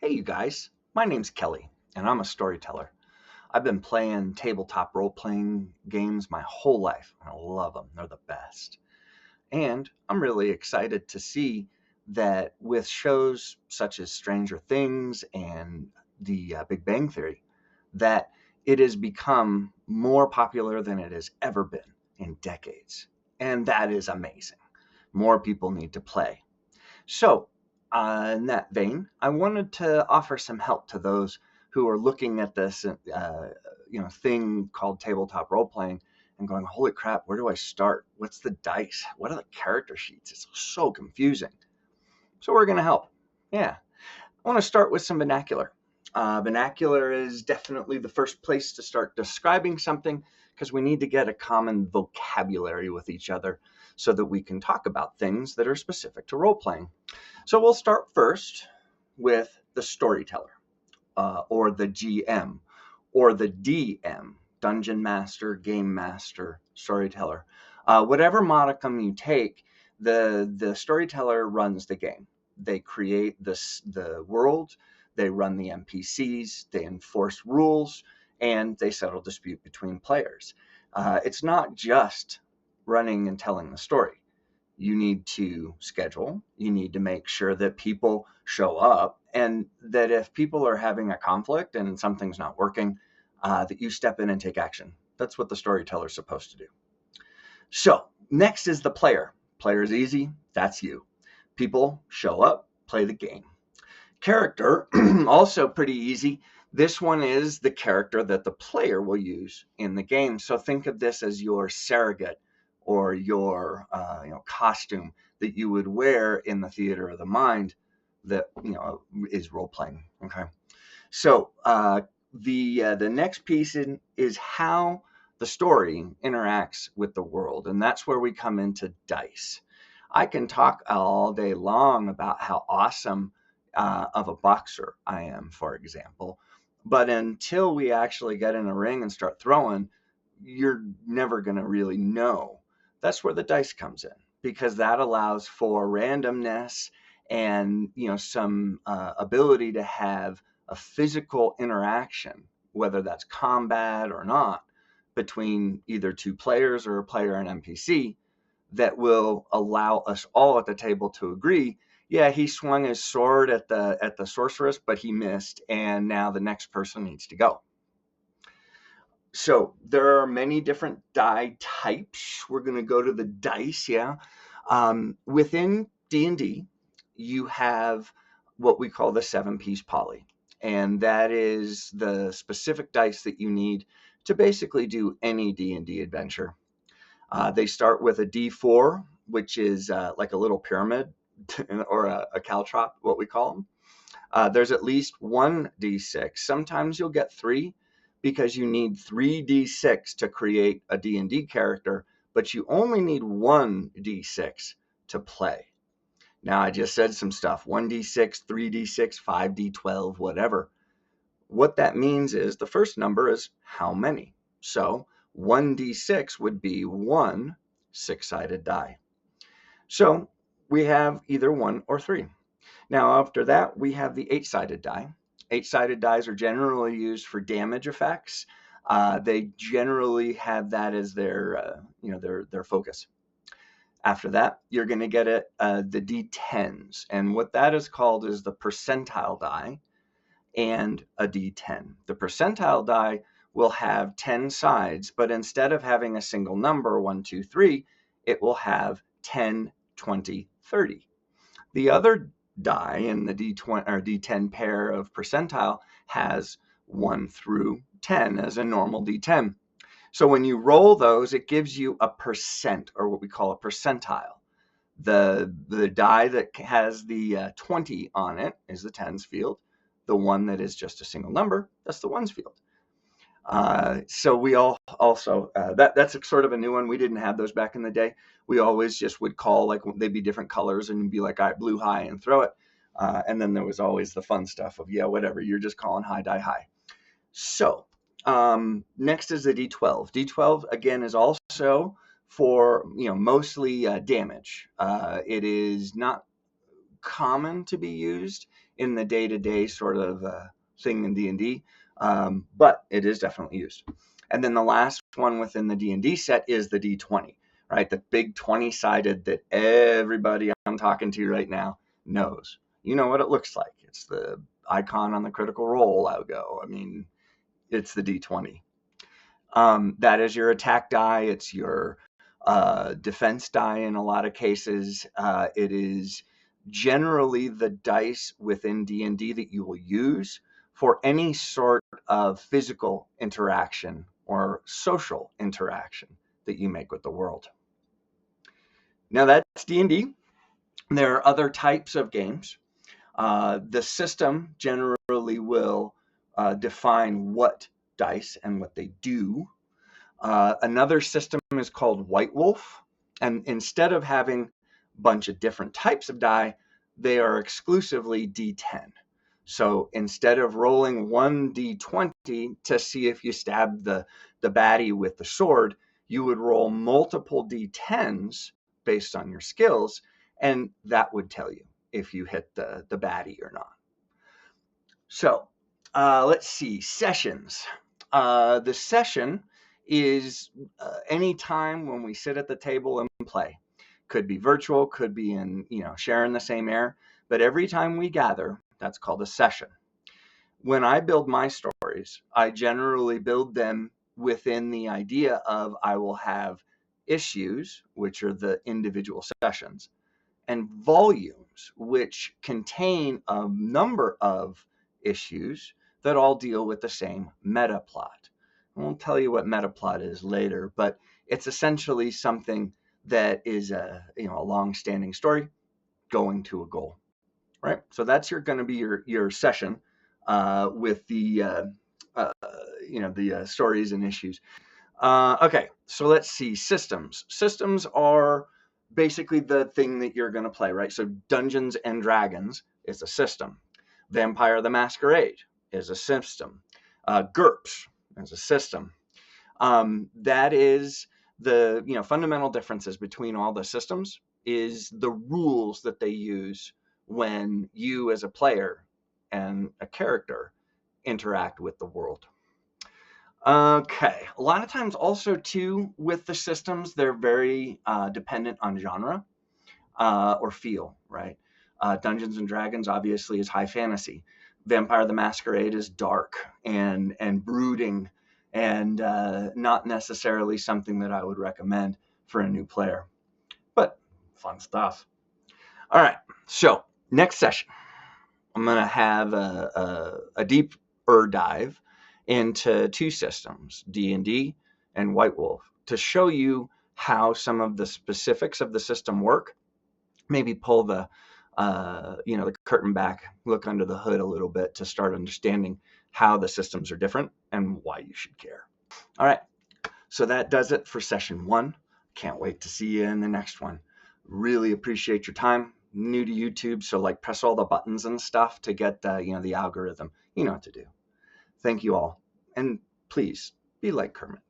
Hey, you guys. My name's Kelly, and I'm a storyteller. I've been playing tabletop role playing games my whole life, and I love them. They're the best. And I'm really excited to see that with shows such as Stranger Things and the Big Bang Theory, that it has become more popular than it has ever been in decades. And that is amazing. More people need to play. So, in that vein, I wanted to offer some help to those who are looking at this, thing called tabletop role playing and going, "Holy crap! Where do I start? What's the dice? What are the character sheets? It's so confusing." So we're going to help. Yeah, I want to start with some vernacular. Vernacular is definitely the first place to start describing something because we need to get a common vocabulary with each other so that we can talk about things that are specific to role playing. So we'll start first with the storyteller, or the GM, or the DM, Dungeon Master, Game Master, Storyteller. Whatever modicum you take, the storyteller runs the game. They create the world, they run the NPCs, they enforce rules, and they settle dispute between players. It's not just running and telling the story. You need to schedule, you need to make sure that people show up, and that if people are having a conflict and something's not working, that you step in and take action. That's what the storyteller is supposed to do. So next is the player. Player is easy, that's you. People show up, play the game. Character, also pretty easy. This one is the character that the player will use in the game. So think of this as your surrogate or your costume that you would wear in the theater of the mind that is role playing. Okay, so the next piece is how the story interacts with the world, and that's where we come into dice. I can talk all day long about how awesome of a boxer I am, for example. But until we actually get in a ring and start throwing, you're never going to really know. That's where the dice comes in, because that allows for randomness and some ability to have a physical interaction, whether that's combat or not, between either two players or a player and NPC, that will allow us all at the table to agree, yeah, he swung his sword at the sorceress, but he missed, and now the next person needs to go. So there are many different die types. We're going to go to the dice, yeah. Within D&D, you have what we call the 7-piece poly, and that is the specific dice that you need to basically do any D&D adventure. They start with a D4, which is like a little pyramid or a caltrop, what we call them. There's at least one D6. Sometimes you'll get three because you need 3 D6 to create a D&D character, but you only need 1 D6 to play. Now, I just said some stuff, 1 D6, 3 D6, 5 D12, whatever. What that means is the first number is how many. So 1 D6 would be one 6-sided die. So we have either 1 or 3. Now, after that, we have the 8-sided die. 8-sided dies are generally used for damage effects. They generally have that as their focus. After that, you're going to get the D10s. And what that is called is the percentile die and a D10. The percentile die will have 10 sides, but instead of having a single number, 1, 2, 3, it will have 10, 20, 30. The other die in the D20 or D10 pair of percentile has 1 through 10 as a normal D10. So when you roll those, it gives you a percent, or what we call a percentile. The die that has the 20 on it is the tens field. The one that is just a single number, that's the ones field. So we also that's sort of a new one. We didn't have those back in the day. We always just would call, like, they'd be different colors and be like, all right, blue high, and throw it. And then there was always the fun stuff of, yeah, whatever, you're just calling high, die high. So next is the D12. D12 again is also for mostly damage. It is not common to be used in the day-to-day sort of thing in D&D, but it is definitely used. And then the last one within the D&D set is the D20, right? The big 20-sided that everybody I'm talking to right now knows. You know what it looks like. It's the icon on the Critical Role logo. I mean, it's the D20. That is your attack die. It's your defense die in a lot of cases. It is generally the dice within D&D that you will use for any sort of physical interaction or social interaction that you make with the world. Now that's D&D. There are other types of games. The system generally will define what dice and what they do. Another system is called White Wolf, and instead of having a bunch of different types of die, they are exclusively D10. So instead of rolling one D20 to see if you stabbed the baddie with the sword, you would roll multiple D10s based on your skills, and that would tell you if you hit the baddie or not. So let's see, sessions. The session is any time when we sit at the table and play. Could be virtual, could be in, sharing the same air, but every time we gather, that's called a session. When I build my stories, I generally build them within the idea of I will have issues, which are the individual sessions, and volumes, which contain a number of issues that all deal with the same meta plot. I won't tell you what meta plot is later, but it's essentially something that is a long-standing story going to a goal, right? So that's going to be your session with the stories and issues. Okay, so let's see, systems. Systems are basically the thing that you're going to play, right? So Dungeons and Dragons is a system. Vampire the Masquerade is a system. GURPS is a system. That is the fundamental differences between all the systems is the rules that they use when you as a player and a character interact with the world. Okay, a lot of times also too with the systems, they're very dependent on genre or feel, right? Dungeons and Dragons obviously is high fantasy. Vampire the Masquerade is dark and brooding and not necessarily something that I would recommend for a new player, but fun stuff. All right, so next session, I'm going to have a deeper dive into two systems, D&D and White Wolf, to show you how some of the specifics of the system work. Maybe pull the curtain back, look under the hood a little bit to start understanding how the systems are different and why you should care. All right, so that does it for session 1. Can't wait to see you in the next one. Really appreciate your time. New to YouTube, so press all the buttons and stuff to get the algorithm. You know what to do. Thank you all, and please be like Kermit.